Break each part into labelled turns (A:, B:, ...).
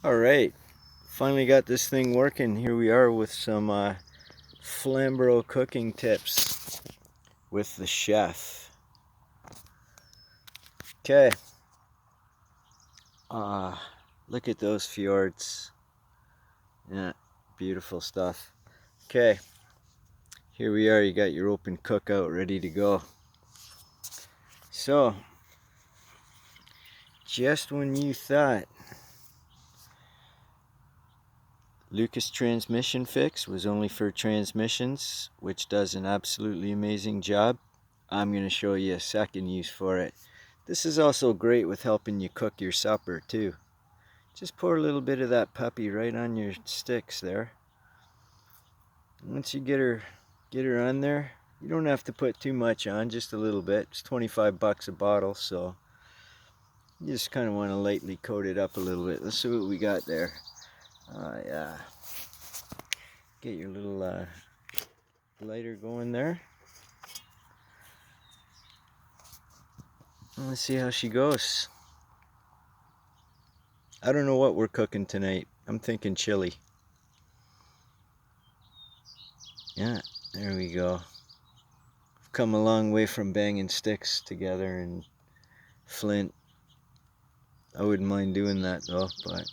A: Alright, finally got this thing working. Here we are with some Flamborough cooking tips with the chef. Okay, look at those fjords. Yeah, beautiful stuff. Okay, here we are. You got your open cookout ready to go. So, just when you thought Lucas Transmission Fix was only for transmissions, which does an absolutely amazing job, I'm going to show you a second use for it. This is also great with helping you cook your supper too. Just pour a little bit of that puppy right on your sticks there. Once you get her on there, you don't have to put too much on, just a little bit. It's 25 bucks a bottle, so you just kind of want to lightly coat it up a little bit. Let's see what we got there. Yeah. Get your little lighter going there. Let's see how she goes. I don't know what we're cooking tonight. I'm thinking chili. Yeah, there we go. I've come a long way from banging sticks together and flint. I wouldn't mind doing that though, but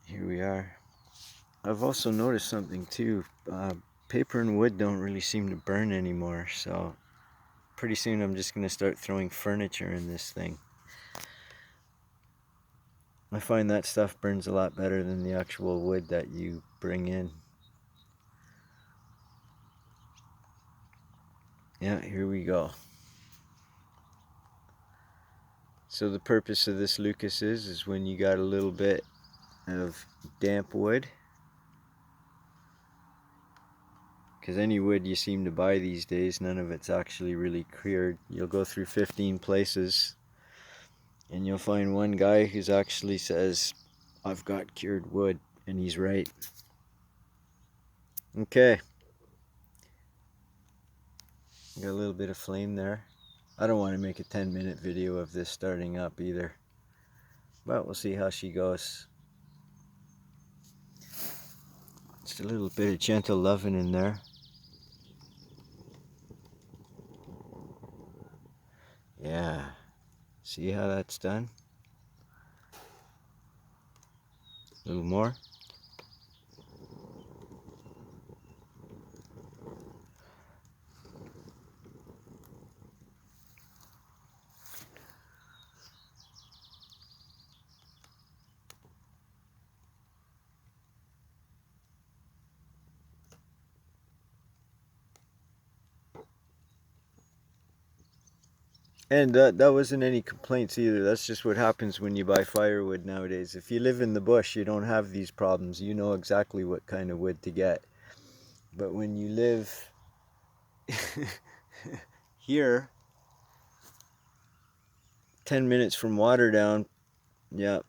A: here we are. I've also noticed something too. Paper and wood don't really seem to burn anymore, so pretty soon I'm just going to start throwing furniture in this thing. I find that stuff burns a lot better than the actual wood that you bring in. Yeah, here we go. So the purpose of this Lucas is when you got a little bit of damp wood, because any wood you seem to buy these days, none of it's actually really cured. You'll go through 15 places and you'll find one guy who's actually says, I've got cured wood, and he's right. Okay, got a little bit of flame there. I don't want to make a 10-minute video of this starting up either, but we'll see how she goes. Just a little bit of gentle loving in there. Yeah, see how that's done? A little more. And that wasn't any complaints either. That's just what happens when you buy firewood nowadays. If you live in the bush, you don't have these problems. You know exactly what kind of wood to get. But when you live here, 10 minutes from Waterdown, yeah,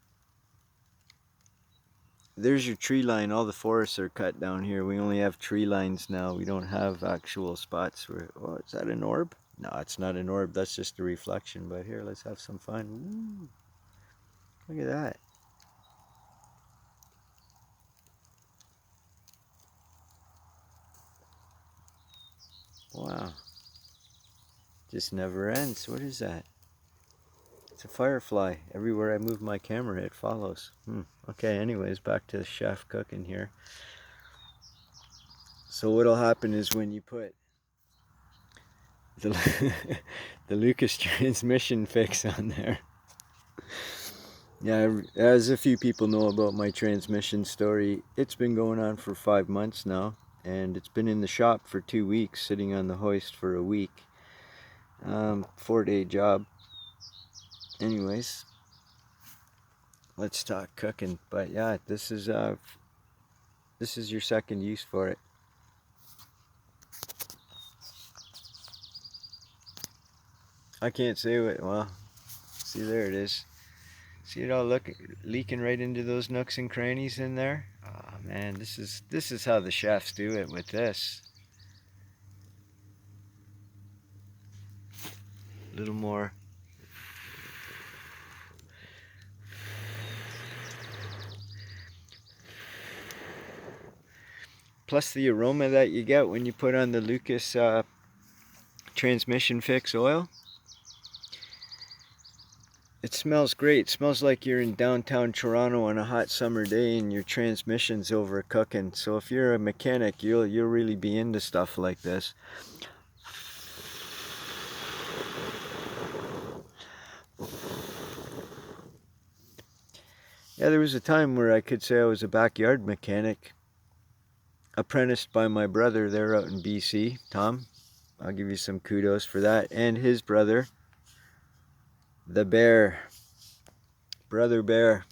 A: there's your tree line. All the forests are cut down here. We only have tree lines now. We don't have actual spots where, oh, is that an orb? No, it's not an orb. That's just a reflection. But here, let's have some fun. Ooh, look at that. Wow. Just never ends. What is that? It's a firefly. Everywhere I move my camera, it follows. Okay, anyways, back to the chef cooking here. So what'll happen is when you put the, the Lucas transmission fix on there. Yeah, as a few people know about my transmission story, it's been going on for 5 months now, and it's been in the shop for 2 weeks, sitting on the hoist for a week. 4-day job. Anyways, let's talk cooking. But yeah, this is your second use for it. I can't say what. Well, see, there it is. See it all leaking right into those nooks and crannies in there. Oh man, this is how the chefs do it with this. A little more. plus the aroma that you get when you put on the Lucas transmission fix oil. It smells great. It smells like you're in downtown Toronto on a hot summer day and your transmission's over cooking. So if you're a mechanic, you'll really be into stuff like this. Yeah, there was a time where I could say I was a backyard mechanic, apprenticed by my brother there out in BC, Tom. I'll give you some kudos for that. And his brother, the Bear. Brother Bear.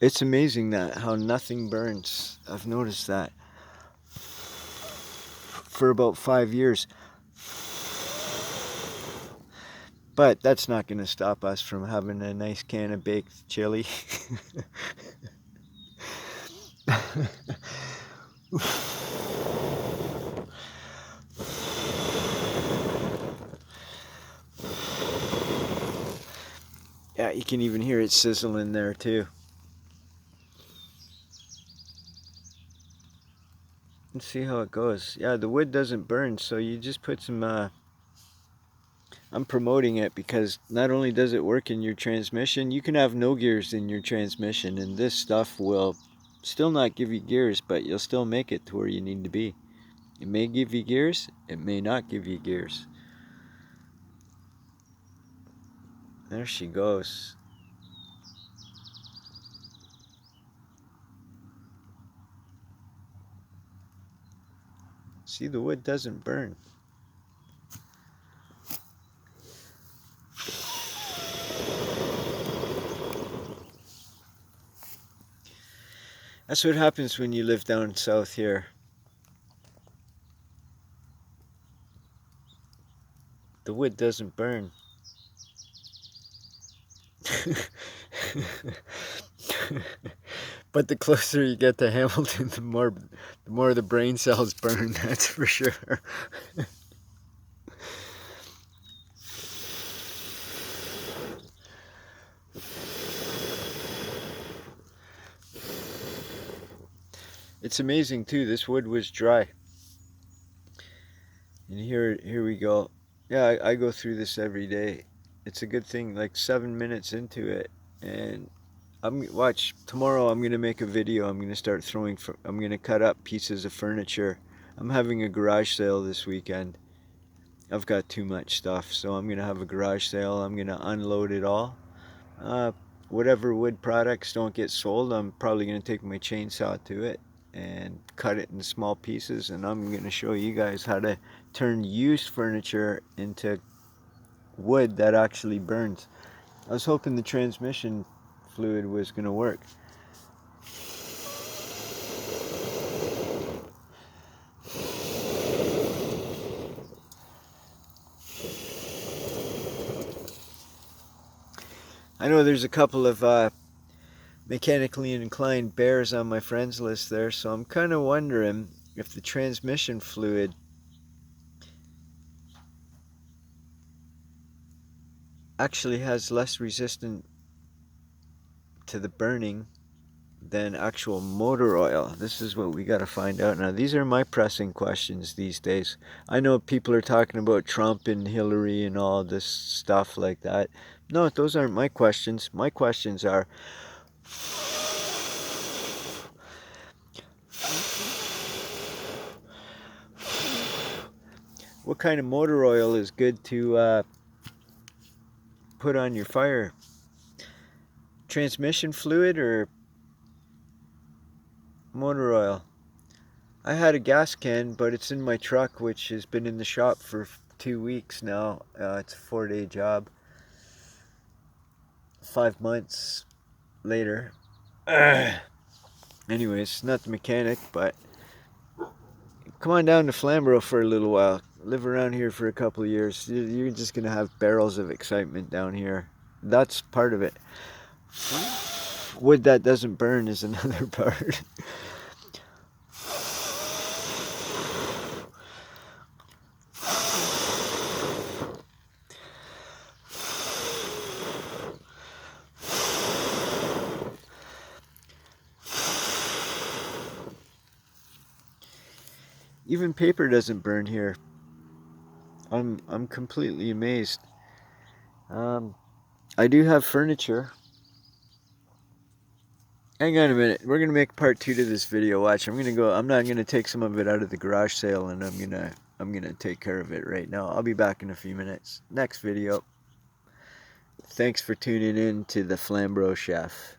A: It's amazing that how nothing burns. I've noticed that for about 5 years. But that's not going to stop us from having a nice can of baked chili. Yeah, you can even hear it sizzling there too. Let's see how it goes. Yeah, the wood doesn't burn, so you just put some I'm promoting it because not only does it work in your transmission, you can have no gears in your transmission, and this stuff will still not give you gears, but you'll still make it to where you need to be. It may give you gears, it may not give you gears. There she goes. See, the wood doesn't burn. That's what happens when you live down south here. The wood doesn't burn. But the closer you get to Hamilton, the more the brain cells burn, that's for sure. It's amazing too, this wood was dry. And here we go. Yeah, I go through this every day. It's a good thing, like 7 minutes into it, and watch tomorrow. I'm gonna make a video. I'm gonna start I'm gonna cut up pieces of furniture. I'm having a garage sale this weekend. I've got too much stuff, so I'm gonna have a garage sale. I'm gonna unload it all. Whatever wood products don't get sold, I'm probably gonna take my chainsaw to it and cut it in small pieces, and I'm gonna show you guys how to turn used furniture into wood that actually burns. I was hoping the transmission fluid was going to work. I know there's a couple of mechanically inclined bears on my friends list there, so I'm kind of wondering if the transmission fluid actually has less resistance to the burning than actual motor oil. This is what we got to find out now. These are my pressing questions these days. I know people are talking about Trump and Hillary and all this stuff like that. No, those aren't my questions. My questions are, what kind of motor oil is good to put on your fire? Transmission fluid or motor oil? I had a gas can, but it's in my truck, which has been in the shop for 2 weeks now. It's a 4-day job. 5 months later. Anyways, not the mechanic, but come on down to Flamborough for a little while. Live around here for a couple of years. You're just going to have barrels of excitement down here. That's part of it. Wood that doesn't burn is another part. Even paper doesn't burn here. I'm completely amazed. I do have furniture. Hang on a minute. We're gonna make part 2 to this video. Watch. I'm not gonna take some of it out of the garage sale, and I'm gonna take care of it right now. I'll be back in a few minutes. Next video. Thanks for tuning in to the Flamborough Chef.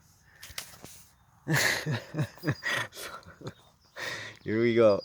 A: Here we go.